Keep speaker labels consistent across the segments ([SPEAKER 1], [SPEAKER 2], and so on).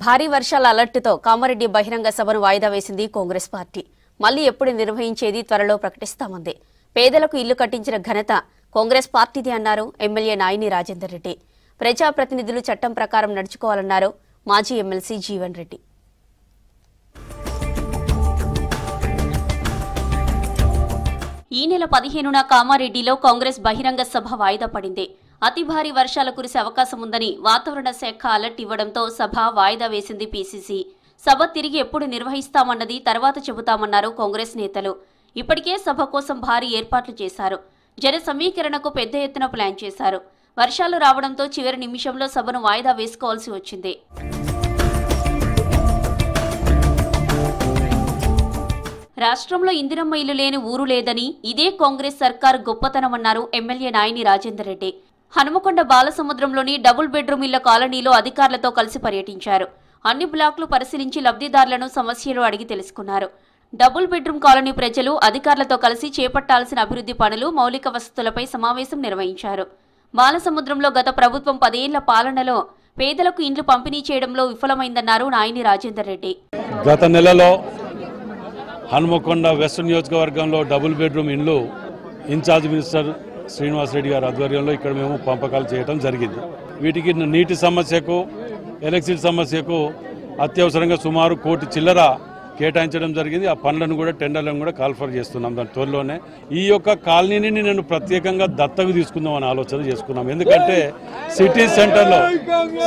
[SPEAKER 1] భారీ వర్షాల అలర్టుతో కామారెడ్డి బహిరంగ సభను వాయిదా వేసింది కాంగ్రెస్ పార్టీ. మళ్లీ ఎప్పుడు నిర్వహించేది త్వరలో ప్రకటిస్తామంది. పేదలకు ఇల్లు కట్టించిన ఘనత కాంగ్రెస్ పార్టీది అన్నారు ఎమ్మెల్యే నాయిని రాజేందర్ రెడ్డి. ప్రజాప్రతినిధులు చట్టం ప్రకారం నడుచుకోవాలన్నారు మాజీ ఎమ్మెల్సీ జీవన్ రెడ్డి. ఈ నెల 15న కామారెడ్డిలో కాంగ్రెస్ బహిరంగ సభ వాయిదా పడింది. అతి భారీ వర్షాలు కురిసే అవకాశం ఉందని వాతావరణ శాఖ అలర్ట్ ఇవ్వడంతో సభ వాయిదా వేసింది పీసీసీ. సభ తిరిగి ఎప్పుడు నిర్వహిస్తామన్నది తర్వాత చెబుతామన్నారు కాంగ్రెస్ నేతలు. ఇప్పటికే సభ కోసం భారీ ఏర్పాట్లు చేశారు. జన సమీకరణకు పెద్ద ఎత్తున ప్లాన్ చేశారు. వర్షాలు రావడంతో చివరి నిమిషంలో సభను వాయిదా వేసుకోవాల్సి వచ్చింది. రాష్ట్రంలో ఇందిరమ్మ ఇల్లు లేని ఊరు లేదని, ఇదే కాంగ్రెస్ సర్కార్ గొప్పతనమన్నారు ఎమ్మెల్యే నాయిని రాజేందర్ రెడ్డి. హనుమకొండ బాలసముద్రంలోని డబుల్ బెడ్రూమ్ ఇళ్ల కాలనీలో అధికారులతో కలిసి పర్యటించారు. అన్ని బ్లాక్లు పరిశీలించి లబ్ధిదారులను సమస్యలు అడిగి తెలుసుకున్నారు. డబుల్ బెడ్రూమ్ కాలనీ ప్రజలు అధికారులతో కలిసి చేపట్టాల్సిన అభివృద్ధి పనులు, మౌలిక వసతులపై సమావేశం నిర్వహించారు. బాలసముద్రంలో గత ప్రభుత్వం 10 ఏళ్ల పాలనలో పేదలకు ఇండ్లు పంపిణీ చేయడంలో విఫలమైందన్నారు నాయిని రాజేందర్ రెడ్డి.
[SPEAKER 2] గత నెలలో హనుమకొండ వెస్ట్ నియోజకవర్గంలో డబుల్ బెడ్రూమ్ ఇండ్లు ఇన్ఛార్జ్ మినిస్టర్ శ్రీనివాస్ రెడ్డి గారి ఆధ్వర్యంలో ఇక్కడ మేము పంపకాలు చేయడం జరిగింది. వీటికి నీటి సమస్యకు, ఎలక్ట్రిసిటీ సమస్యకు అత్యవసరంగా సుమారు 1 కోటి చిల్లర కేటాయించడం జరిగింది. ఆ పనులను కూడా, టెండర్లను కూడా కాల్ఫర్ చేస్తున్నాం. దాని త్వరలోనే ఈ యొక్క కాలనీని నేను ప్రత్యేకంగా దత్తకు తీసుకుందామని ఆలోచన చేసుకున్నాం. ఎందుకంటే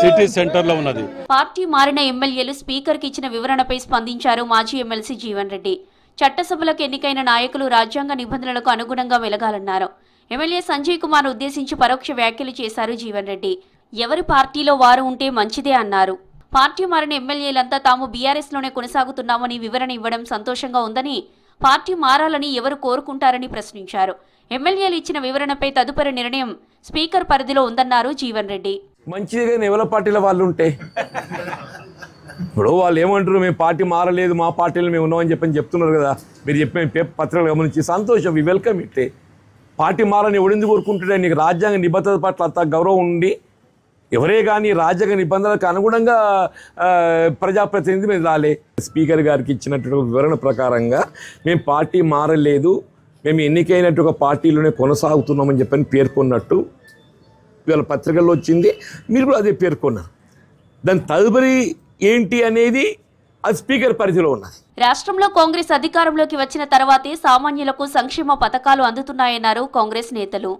[SPEAKER 2] సిటీ సెంటర్లో ఉన్నది.
[SPEAKER 1] పార్టీ మారిన ఎమ్మెల్యేలు స్పీకర్కి ఇచ్చిన వివరణపై స్పందించారు మాజీ ఎమ్మెల్సీ జీవన్ రెడ్డి. చట్టసభలకు ఎన్నికైన నాయకులు రాజ్యాంగ నిబంధనలకు అనుగుణంగా వెలగాలన్నారు. ఎమ్మెల్యే సంజయ్ కుమార్ ఉద్దేశించి పరోక్ష వ్యాఖ్యలు చేశారు జీవన్ రెడ్డి. ఎవరి పార్టీలో వారు ఉంటే మంచిదే అన్నారు. పార్టీ మారిన ఎమ్మెల్యేలంతా తాము బీఆర్ఎస్లోనే కొనసాగుతున్నామని వివరణ ఇవ్వడం సంతోషంగా ఉందని, పార్టీ మారాలని ఎవరు కోరుకుంటారని ప్రశ్నించారు. ఎమ్మెల్యేలు ఇచ్చిన వివరణపై తదుపరి నిర్ణయం స్పీకర్ పరిధిలో ఉందన్నారు జీవన్ రెడ్డి.
[SPEAKER 3] మంచిగా ఎవరి పార్టీల వాళ్ళు ఉంటే ఇప్పుడు వాళ్ళు ఏమంటారు, మేము పార్టీ మారలేదు, మా పార్టీలో మేము ఉన్నామని చెప్తున్నారు కదా. మీరు చెప్పిన పత్రికలు గమనించి సంతోషం, వి వెల్కమ్ ఇట్టే. పార్టీ మారని ఎవడింది కోరుకుంటుంటే, నీకు రాజ్యాంగ నిబద్ధత పట్ల అంత గౌరవం ఉండి ఎవరే కానీ రాజ్యాంగ నిబంధనలకు అనుగుణంగా ప్రజాప్రతినిధి మీద రాలే. స్పీకర్ గారికి ఇచ్చినట్టు వివరణ ప్రకారంగా మేము పార్టీ మారలేదు, మేము ఎన్నికైనట్టు ఒక పార్టీలోనే కొనసాగుతున్నామని చెప్పని పేర్కొన్నట్టు ఇవాళ పత్రికల్లో వచ్చింది. మీరు కూడా అదే పేర్కొన్నారు. దాని తదుపరి ఏంటి అనేది అది స్పీకర్ పరిధిలో ఉన్నది.
[SPEAKER 1] రాష్ట్రంలో కాంగ్రెస్ అధికారంలోకి వచ్చిన తర్వాతే సామాన్యులకు సంక్షేమ పథకాలు అందుతున్నాయన్నారు కాంగ్రెస్ నేతలు.